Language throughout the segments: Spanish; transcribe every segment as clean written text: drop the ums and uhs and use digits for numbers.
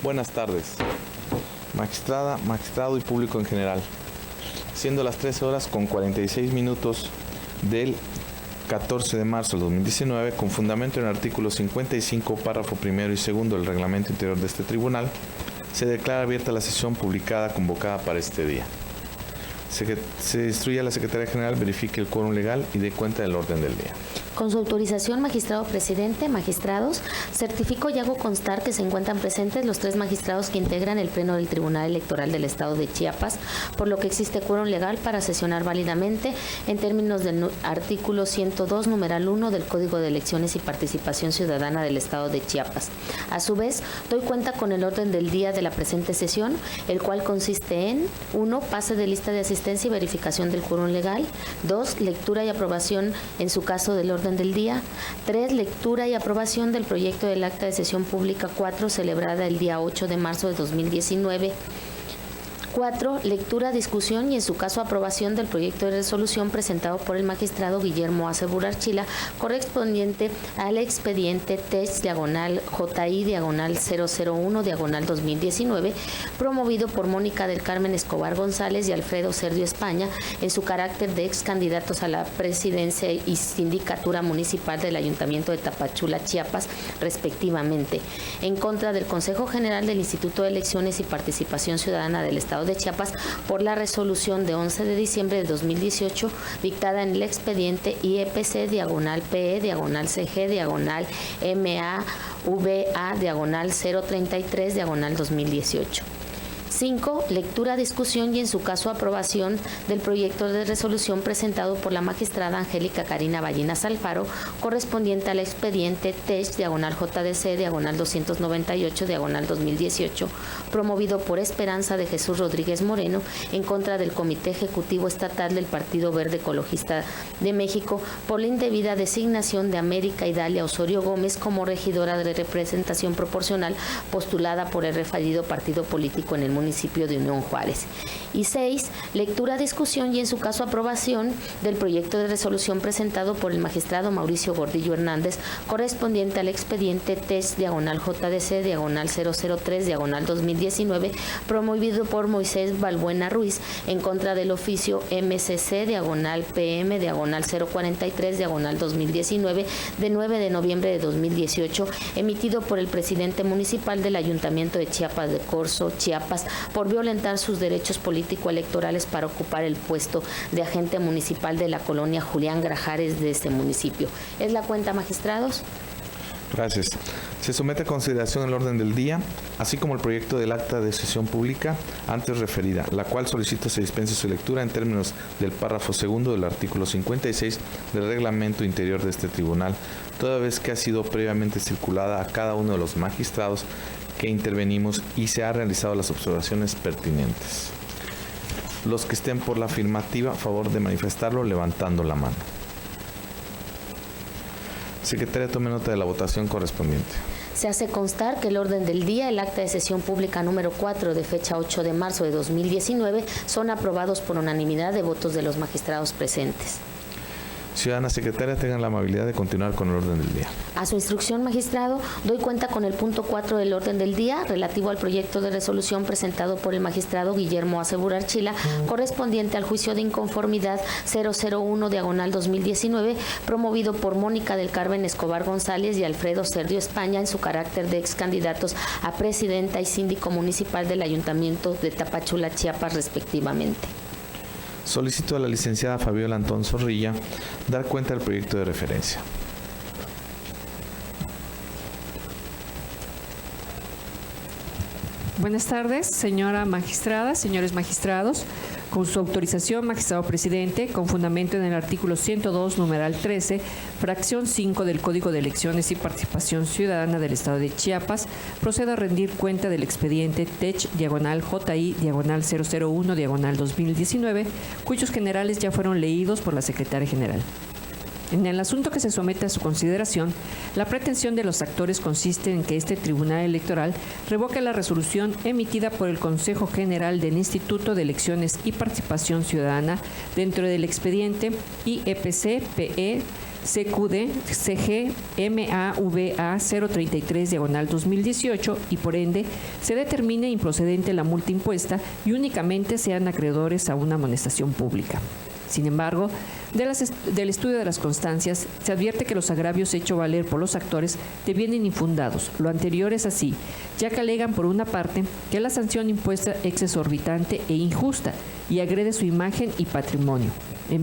Buenas tardes, magistrada, magistrado y público en general. Siendo las 13 horas con 46 minutos del 14 de marzo del 2019, con fundamento en el artículo 55, párrafo primero y segundo del reglamento interior de este tribunal, se declara abierta la sesión publicada convocada para este día. Se instruye a la Secretaría General verifique el quórum legal y dé cuenta del orden del día. Con su autorización, magistrado presidente, magistrados, certifico y hago constar que se encuentran presentes los 3 magistrados que integran el Pleno del Tribunal Electoral del Estado de Chiapas, por lo que existe quórum legal para sesionar válidamente en términos del artículo 102, numeral 1 del Código de Elecciones y Participación Ciudadana del Estado de Chiapas. A su vez, doy cuenta con el orden del día de la presente sesión, el cual consiste en 1. Pase de lista de asistencia y verificación del quórum legal. 2. Lectura y aprobación, en su caso, del orden del día. 3. Lectura y aprobación del proyecto del acta de sesión pública 4, celebrada el día 8 de marzo de 2019. 4. Lectura, discusión y, en su caso, aprobación del proyecto de resolución presentado por el magistrado Guillermo Aceburar Archila, correspondiente al expediente TEX/JI/001/2019, promovido por Mónica del Carmen Escobar González y Alfredo Serdio España, en su carácter de ex candidatos a la presidencia y sindicatura municipal del Ayuntamiento de Tapachula, Chiapas, respectivamente, en contra del Consejo General del Instituto de Elecciones y Participación Ciudadana del Estado de Chiapas por la resolución de 11 de diciembre de 2018 dictada en el expediente IEPC/PE/CG/MAVA/033/2018. 5. Lectura, discusión y, en su caso, aprobación del proyecto de resolución presentado por la magistrada Angélica Karina Ballinas Alfaro, correspondiente al expediente TEX/JDC/298/2018, promovido por Esperanza de Jesús Rodríguez Moreno, en contra del Comité Ejecutivo Estatal del Partido Verde Ecologista de México por la indebida designación de América Idalia Osorio Gómez como regidora de representación proporcional postulada por el referido partido político en el municipio de Unión Juárez. Y 6. Lectura, discusión y, en su caso, aprobación del proyecto de resolución presentado por el magistrado Mauricio Gordillo Hernández, correspondiente al expediente TEX/JDC/003/2019, promovido por Moisés Balbuena Ruiz, en contra del oficio MCC/PM/043/2019 de 9 de noviembre de 2018, emitido por el presidente municipal del Ayuntamiento de Chiapas de Corzo, Chiapas, por violentar sus derechos político-electorales para ocupar el puesto de agente municipal de la colonia Julián Grajares de este municipio. ¿Es la cuenta, magistrados? Gracias. Se somete a consideración el orden del día, así como el proyecto del acta de sesión pública antes referida, la cual solicito se dispense su lectura en términos del párrafo segundo del artículo 56 del reglamento interior de este tribunal, toda vez que ha sido previamente circulada a cada uno de los magistrados que intervenimos y se han realizado las observaciones pertinentes. Los que estén por la afirmativa, a favor de manifestarlo levantando la mano. Secretaria, tome nota de la votación correspondiente. Se hace constar que el orden del día, el acta de sesión pública número 4 de fecha 8 de marzo de 2019 son aprobados por unanimidad de votos de los magistrados presentes. Ciudadana secretaria, tengan la amabilidad de continuar con el orden del día. A su instrucción, magistrado, doy cuenta con el punto 4 del orden del día relativo al proyecto de resolución presentado por el magistrado Guillermo Aceburar Archila, correspondiente al juicio de inconformidad 001/2019, promovido por Mónica del Carmen Escobar González y Alfredo Serdio España, en su carácter de ex candidatos a presidenta y síndico municipal del Ayuntamiento de Tapachula, Chiapas, respectivamente. Solicito a la licenciada Fabiola Antón Zorrilla dar cuenta del proyecto de referencia. Buenas tardes, señora magistrada, señores magistrados. Con su autorización, magistrado presidente, con fundamento en el artículo 102, numeral 13, fracción 5 del Código de Elecciones y Participación Ciudadana del Estado de Chiapas, procedo a rendir cuenta del expediente TECH/JI/001/2019, cuyos generales ya fueron leídos por la secretaria general. En el asunto que se somete a su consideración, la pretensión de los actores consiste en que este Tribunal Electoral revoque la resolución emitida por el Consejo General del Instituto de Elecciones y Participación Ciudadana dentro del expediente IEPC-PE CQD CG MAVA 033/2018 y por ende se determine improcedente la multa impuesta y únicamente sean acreedores a una amonestación pública. Sin embargo, del estudio de las constancias, se advierte que los agravios hechos valer por los actores devienen infundados. Lo anterior es así, ya que alegan por una parte que la sanción impuesta es exorbitante e injusta y agrede su imagen y patrimonio.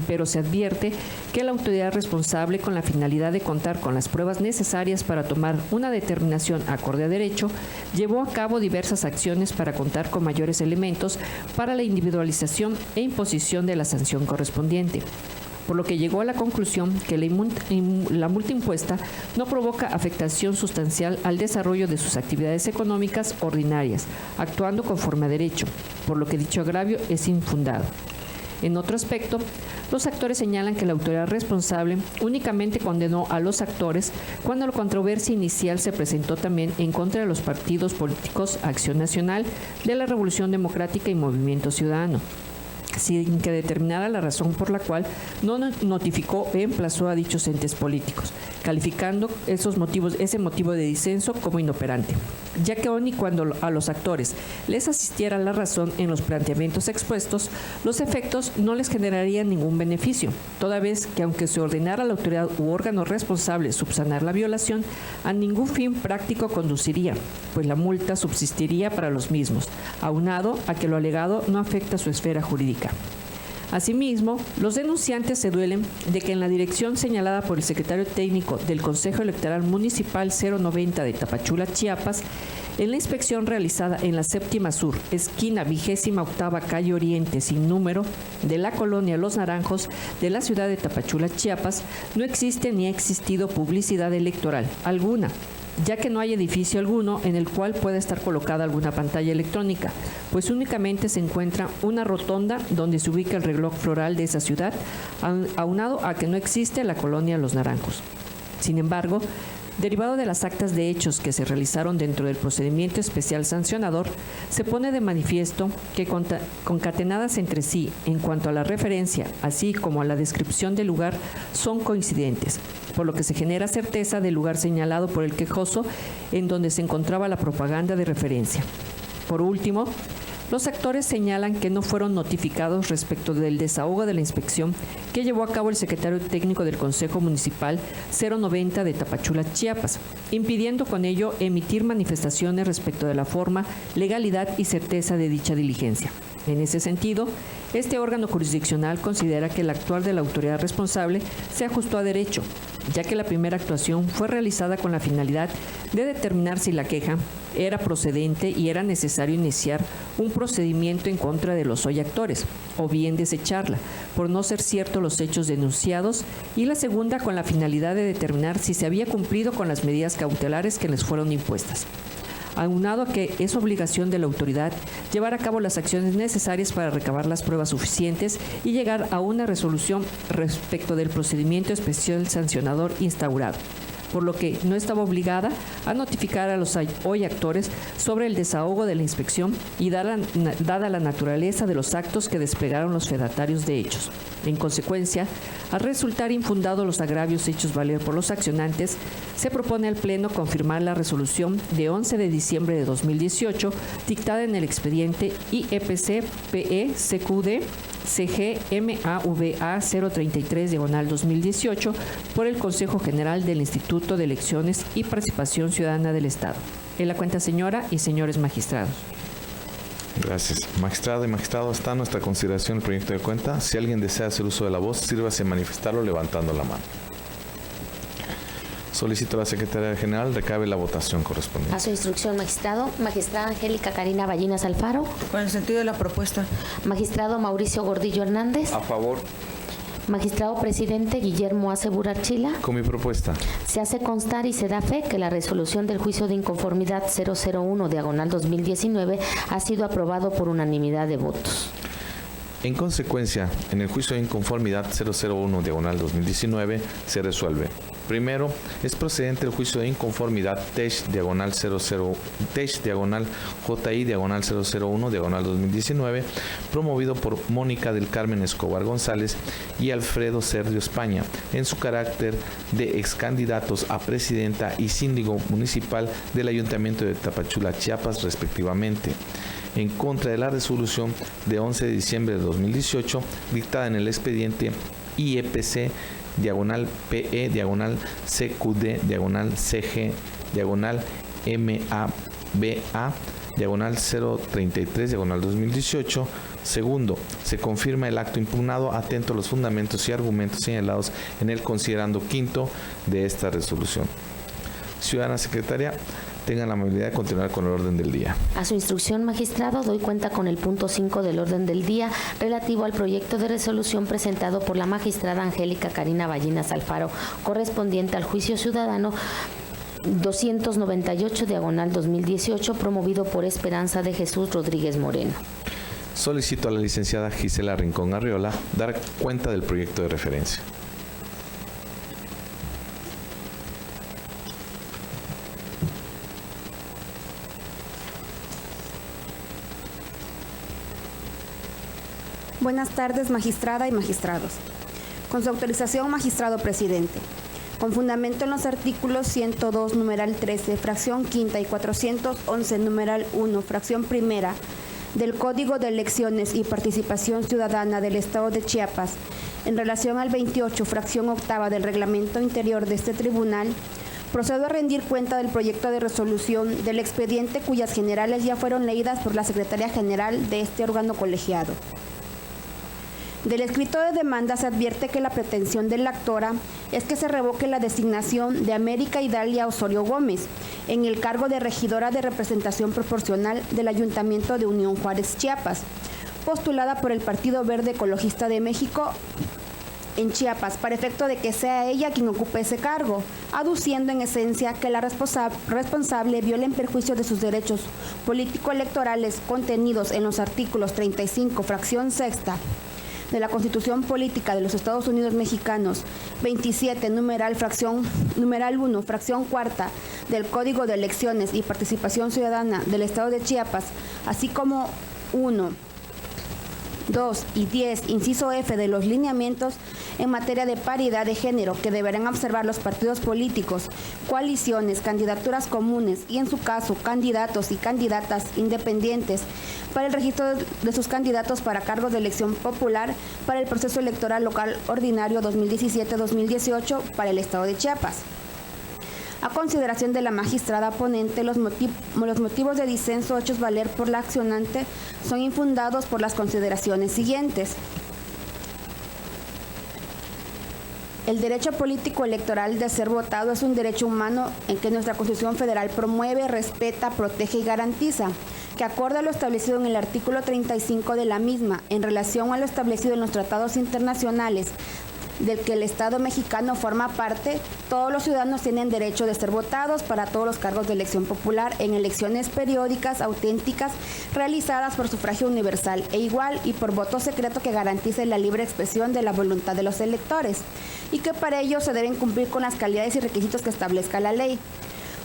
Pero se advierte que la autoridad responsable, con la finalidad de contar con las pruebas necesarias para tomar una determinación acorde a derecho, llevó a cabo diversas acciones para contar con mayores elementos para la individualización e imposición de la sanción correspondiente, por lo que llegó a la conclusión que la multa impuesta no provoca afectación sustancial al desarrollo de sus actividades económicas ordinarias, actuando conforme a derecho, por lo que dicho agravio es infundado. En otro aspecto, los actores señalan que la autoridad responsable únicamente condenó a los actores cuando la controversia inicial se presentó también en contra de los partidos políticos Acción Nacional, de la Revolución Democrática y Movimiento Ciudadano, sin que determinara la razón por la cual no notificó e emplazó a dichos entes políticos, calificando ese motivo de disenso como inoperante, ya que aun y cuando a los actores les asistiera la razón en los planteamientos expuestos, los efectos no les generarían ningún beneficio, toda vez que aunque se ordenara a la autoridad u órgano responsable subsanar la violación, a ningún fin práctico conduciría, pues la multa subsistiría para los mismos, aunado a que lo alegado no afecta su esfera jurídica. Asimismo, los denunciantes se duelen de que en la dirección señalada por el secretario técnico del Consejo Electoral Municipal 090 de Tapachula, Chiapas, en la inspección realizada en la Séptima Sur, esquina 28ª calle Oriente sin número, de la colonia Los Naranjos de la ciudad de Tapachula, Chiapas, no existe ni ha existido publicidad electoral alguna, ya que no hay edificio alguno en el cual pueda estar colocada alguna pantalla electrónica, pues únicamente se encuentra una rotonda donde se ubica el reloj floral de esa ciudad, aunado a que no existe la colonia Los Naranjos. Sin embargo, derivado de las actas de hechos que se realizaron dentro del procedimiento especial sancionador, se pone de manifiesto que concatenadas entre sí en cuanto a la referencia, así como a la descripción del lugar, son coincidentes, por lo que se genera certeza del lugar señalado por el quejoso en donde se encontraba la propaganda de referencia. Por último, los actores señalan que no fueron notificados respecto del desahogo de la inspección que llevó a cabo el secretario técnico del Consejo Municipal 090 de Tapachula, Chiapas, impidiendo con ello emitir manifestaciones respecto de la forma, legalidad y certeza de dicha diligencia. En ese sentido, este órgano jurisdiccional considera que el actuar de la autoridad responsable se ajustó a derecho, ya que la primera actuación fue realizada con la finalidad de determinar si la queja era procedente y era necesario iniciar un procedimiento en contra de los hoy actores, o bien desecharla, por no ser ciertos los hechos denunciados, y la segunda con la finalidad de determinar si se había cumplido con las medidas cautelares que les fueron impuestas. Aunado a que es obligación de la autoridad llevar a cabo las acciones necesarias para recabar las pruebas suficientes y llegar a una resolución respecto del procedimiento especial sancionador instaurado, por lo que no estaba obligada a notificar a los hoy actores sobre el desahogo de la inspección y dada la naturaleza de los actos que desplegaron los fedatarios de hechos. En consecuencia, al resultar infundados los agravios hechos valer por los accionantes, se propone al Pleno confirmar la resolución de 11 de diciembre de 2018 dictada en el expediente IEPC-PE-CQD CG-MAVA 033/2018 por el Consejo General del Instituto de Elecciones y Participación Ciudadana del Estado. En la cuenta, señora y señores magistrados. Gracias. Magistrada y magistrado, está a nuestra consideración el proyecto de cuenta. Si alguien desea hacer uso de la voz, sírvase a manifestarlo levantando la mano. Solicito a la Secretaría General recabe la votación correspondiente. A su instrucción, magistrado. Magistrada Angélica Karina Ballinas Alfaro. Con el sentido de la propuesta. Magistrado Mauricio Gordillo Hernández. A favor. Magistrado presidente Guillermo Acebur Archila. Con mi propuesta. Se hace constar y se da fe que la resolución del juicio de inconformidad 001/2019 ha sido aprobado por unanimidad de votos. En consecuencia, en el juicio de inconformidad 001/2019 se resuelve. Primero, es procedente el juicio de inconformidad TESH-JI/001/2019 promovido por Mónica del Carmen Escobar González y Alfredo Sergio España en su carácter de excandidatos a presidenta y síndico municipal del Ayuntamiento de Tapachula, Chiapas, respectivamente, en contra de la resolución de 11 de diciembre de 2018 dictada en el expediente IEPC/CQD/CG/MABA/033/2018. Segundo, se confirma el acto impugnado atento a los fundamentos y argumentos señalados en el considerando quinto de esta resolución. Ciudadana Secretaria, tengan la amabilidad de continuar con el orden del día. A su instrucción, magistrado, doy cuenta con el punto 5 del orden del día relativo al proyecto de resolución presentado por la magistrada Angélica Karina Ballinas Alfaro, correspondiente al juicio ciudadano 298/2018, promovido por Esperanza de Jesús Rodríguez Moreno. Solicito a la licenciada Gisela Rincón Arriola dar cuenta del proyecto de referencia. Buenas tardes, magistrada y magistrados. Con su autorización, magistrado presidente. Con fundamento en los artículos 102, numeral 13, fracción quinta y 411, numeral 1, fracción primera, del Código de Elecciones y Participación Ciudadana del Estado de Chiapas, en relación al 28, fracción octava del Reglamento Interior de este tribunal, procedo a rendir cuenta del proyecto de resolución del expediente cuyas generales ya fueron leídas por la Secretaría General de este órgano colegiado. Del escrito de demanda se advierte que la pretensión de la actora es que se revoque la designación de América Idalia Osorio Gómez en el cargo de regidora de representación proporcional del Ayuntamiento de Unión Juárez, Chiapas, postulada por el Partido Verde Ecologista de México en Chiapas, para efecto de que sea ella quien ocupe ese cargo, aduciendo en esencia que la responsable viola en perjuicio de sus derechos político-electorales contenidos en los artículos 35, fracción sexta, de la Constitución Política de los Estados Unidos Mexicanos, 27, numeral 1, fracción cuarta del Código de Elecciones y Participación Ciudadana del Estado de Chiapas, así como 1, 2 y 10, inciso F de los lineamientos en materia de paridad de género que deberán observar los partidos políticos, coaliciones, candidaturas comunes y, en su caso, candidatos y candidatas independientes para el registro de sus candidatos para cargos de elección popular para el proceso electoral local ordinario 2017-2018 para el Estado de Chiapas. A consideración de la magistrada ponente, los motivos de disenso hechos valer por la accionante son infundados por las consideraciones siguientes. El derecho político electoral de ser votado es un derecho humano en que nuestra Constitución Federal promueve, respeta, protege y garantiza, que acorde a lo establecido en el artículo 35 de la misma, en relación a lo establecido en los tratados internacionales del que el Estado mexicano forma parte, todos los ciudadanos tienen derecho de ser votados para todos los cargos de elección popular en elecciones periódicas, auténticas, realizadas por sufragio universal e igual y por voto secreto que garantice la libre expresión de la voluntad de los electores, y que para ello se deben cumplir con las calidades y requisitos que establezca la ley.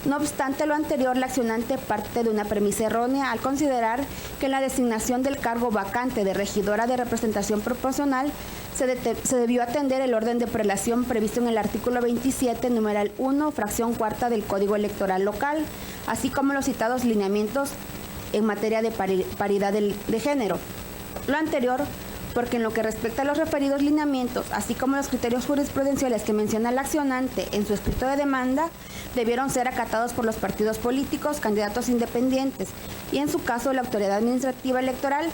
No obstante lo anterior, la accionante parte de una premisa errónea al considerar que en la designación del cargo vacante de regidora de representación proporcional se debió atender el orden de prelación previsto en el artículo 27, numeral 1, fracción cuarta del Código Electoral Local, así como los citados lineamientos en materia de paridad de género. Lo anterior porque en lo que respecta a los referidos lineamientos, así como los criterios jurisprudenciales que menciona la accionante en su escrito de demanda, debieron ser acatados por los partidos políticos, candidatos independientes y, en su caso, la autoridad administrativa electoral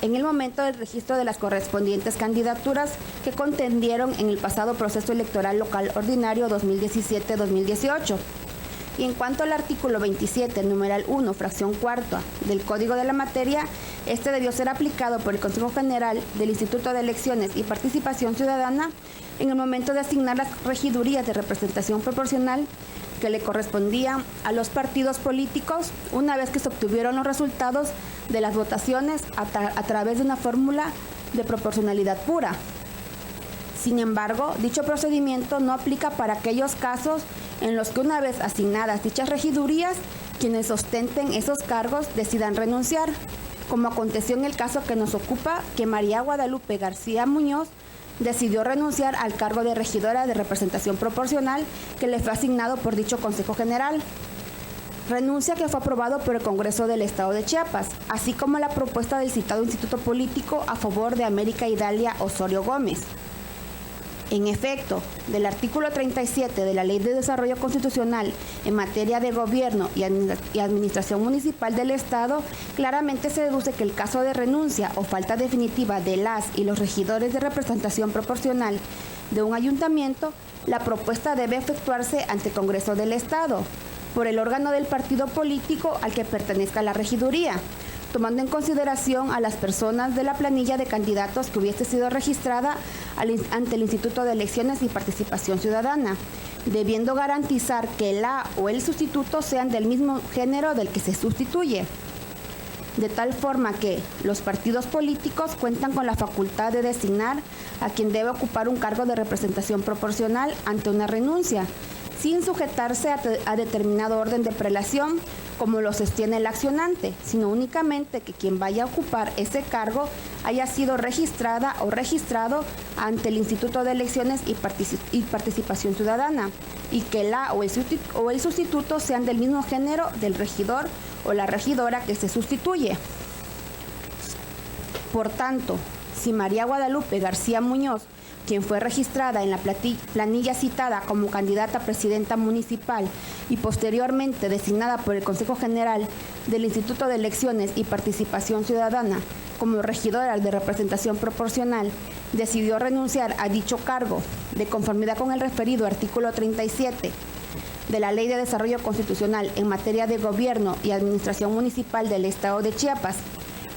en el momento del registro de las correspondientes candidaturas que contendieron en el pasado proceso electoral local ordinario 2017-2018. Y en cuanto al artículo 27, numeral 1, fracción cuarta del Código de la Materia, este debió ser aplicado por el Consejo General del Instituto de Elecciones y Participación Ciudadana en el momento de asignar las regidurías de representación proporcional que le correspondían a los partidos políticos una vez que se obtuvieron los resultados de las votaciones a través de una fórmula de proporcionalidad pura. Sin embargo, dicho procedimiento no aplica para aquellos casos en los que una vez asignadas dichas regidurías, quienes ostenten esos cargos decidan renunciar, como aconteció en el caso que nos ocupa, que María Guadalupe García Muñoz decidió renunciar al cargo de regidora de representación proporcional que le fue asignado por dicho Consejo General. Renuncia que fue aprobado por el Congreso del Estado de Chiapas, así como la propuesta del citado instituto político a favor de América Idalia Osorio Gómez. En efecto, del artículo 37 de la Ley de Desarrollo Constitucional en materia de gobierno y administración municipal del Estado, claramente se deduce que el caso de renuncia o falta definitiva de las y los regidores de representación proporcional de un ayuntamiento, la propuesta debe efectuarse ante el Congreso del Estado, por el órgano del partido político al que pertenezca la regiduría, tomando en consideración a las personas de la planilla de candidatos que hubiese sido registrada ante el Instituto de Elecciones y Participación Ciudadana, debiendo garantizar que la o el sustituto sean del mismo género del que se sustituye, de tal forma que los partidos políticos cuentan con la facultad de designar a quien debe ocupar un cargo de representación proporcional ante una renuncia, sin sujetarse a determinado orden de prelación, como lo sostiene el accionante, sino únicamente que quien vaya a ocupar ese cargo haya sido registrada o registrado ante el Instituto de Elecciones y Participación Ciudadana, y que la o el sustituto sean del mismo género del regidor o la regidora que se sustituye. Por tanto, si María Guadalupe García Muñoz, quien fue registrada en la planilla citada como candidata a presidenta municipal y posteriormente designada por el Consejo General del Instituto de Elecciones y Participación Ciudadana como regidora de representación proporcional, decidió renunciar a dicho cargo de conformidad con el referido artículo 37 de la Ley de Desarrollo Constitucional en materia de gobierno y administración municipal del Estado de Chiapas,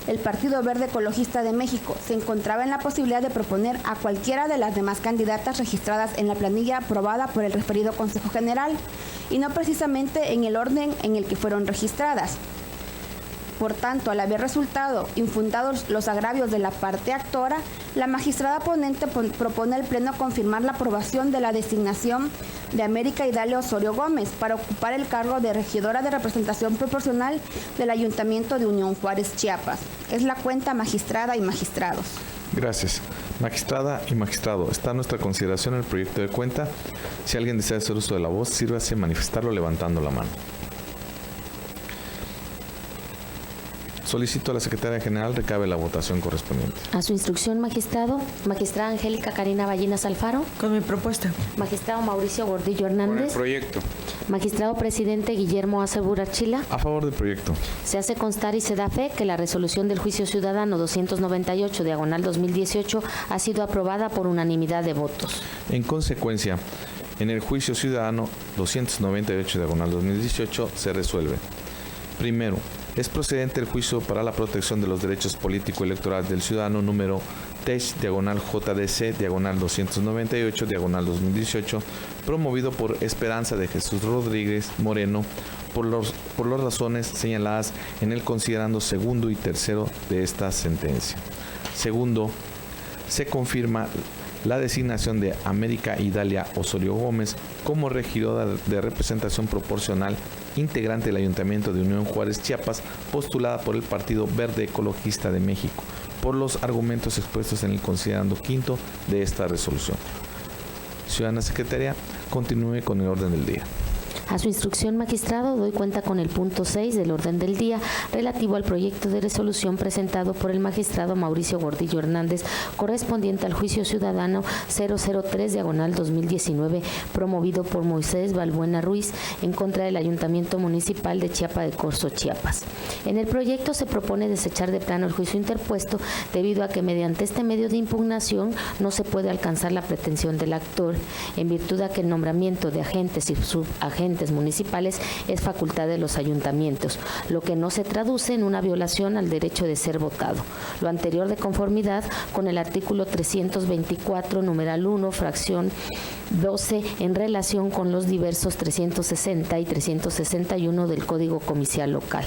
el Partido Verde Ecologista de México se encontraba en la posibilidad de proponer a cualquiera de las demás candidatas registradas en la planilla aprobada por el referido Consejo General y no precisamente en el orden en el que fueron registradas. Por tanto, al haber resultado infundados los agravios de la parte actora, la magistrada ponente propone al Pleno confirmar la aprobación de la designación de América Idalia Osorio Gómez para ocupar el cargo de regidora de representación proporcional del Ayuntamiento de Unión Juárez, Chiapas. Es la cuenta, magistrada y magistrados. Gracias. Magistrada y magistrado, está a nuestra consideración el proyecto de cuenta. Si alguien desea hacer uso de la voz, sírvase manifestarlo levantando la mano. Solicito a la Secretaria General recabe la votación correspondiente. A su instrucción, magistrado. Magistrada Angélica Karina Ballinas Alfaro. Con mi propuesta. Magistrado Mauricio Gordillo Con el Hernández. proyecto. Magistrado Presidente Guillermo Acebur Archila. A favor del proyecto. Se hace constar y se da fe que la resolución del Juicio Ciudadano 298/2018 ha sido aprobada por unanimidad de votos. En consecuencia, en el Juicio Ciudadano 298/2018 se resuelve. Primero, es procedente el juicio para la protección de los derechos político-electorales del ciudadano número TESH-JDC-298-2018, promovido por Esperanza de Jesús Rodríguez Moreno, por las razones señaladas en el considerando segundo y tercero de esta sentencia. Segundo, se confirma la designación de América Idalia Osorio Gómez como regidora de representación proporcional integrante del Ayuntamiento de Unión Juárez, Chiapas, postulada por el Partido Verde Ecologista de México, por los argumentos expuestos en el considerando quinto de esta resolución. Ciudadana Secretaria, continúe con el orden del día. A su instrucción, magistrado, doy cuenta con el punto 6 del orden del día relativo al proyecto de resolución presentado por el magistrado Mauricio Gordillo Hernández correspondiente al juicio ciudadano 003/2019 promovido por Moisés Balbuena Ruiz en contra del Ayuntamiento Municipal de Chiapa de Corzo, Chiapas. En el proyecto se propone desechar de plano el juicio interpuesto debido a que mediante este medio de impugnación no se puede alcanzar la pretensión del actor en virtud de que el nombramiento de agentes y subagentes municipales es facultad de los ayuntamientos, lo que no se traduce en una violación al derecho de ser votado. Lo anterior de conformidad con el artículo 324, numeral 1, fracción 12, en relación con los diversos 360 y 361 del Código Comicial Local.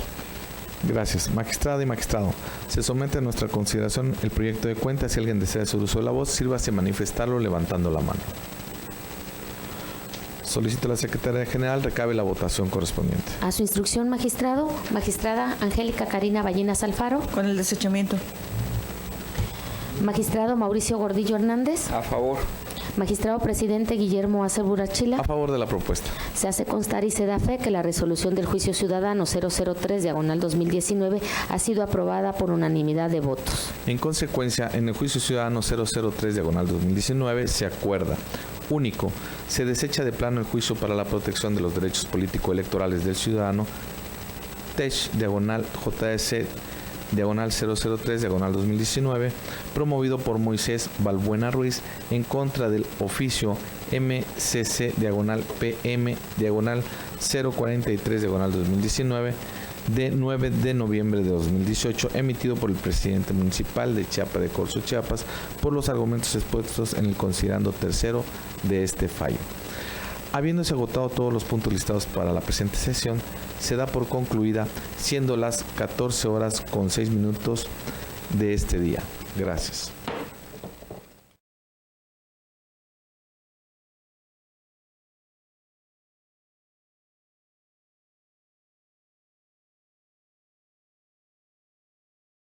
Gracias. Magistrada y magistrado, se somete a nuestra consideración el proyecto de cuenta. Si alguien desea hacer uso de la voz, sírvase a manifestarlo levantando la mano. Solicito a la Secretaria General recabe la votación correspondiente. A su instrucción, magistrado. Magistrada Angélica Karina Ballenas Alfaro. Con el desechamiento. Magistrado Mauricio Gordillo Hernández. A favor. Magistrado presidente Guillermo Acer Burachila. A favor de la propuesta. Se hace constar y se da fe que la resolución del juicio ciudadano 003/2019 ha sido aprobada por unanimidad de votos. En consecuencia, en el juicio ciudadano 003/2019 se acuerda: único, se desecha de plano el juicio para la protección de los derechos político-electorales del ciudadano TESH/JS 003/2019, promovido por Moisés Balbuena Ruiz en contra del oficio MCC/PM/043/2019 de 9 de noviembre de 2018, emitido por el presidente municipal de Chiapa de Corzo, Chiapas, por los argumentos expuestos en el considerando tercero de este fallo. Habiéndose agotado todos los puntos listados para la presente sesión, se da por concluida, siendo las 14:06 de este día. Gracias.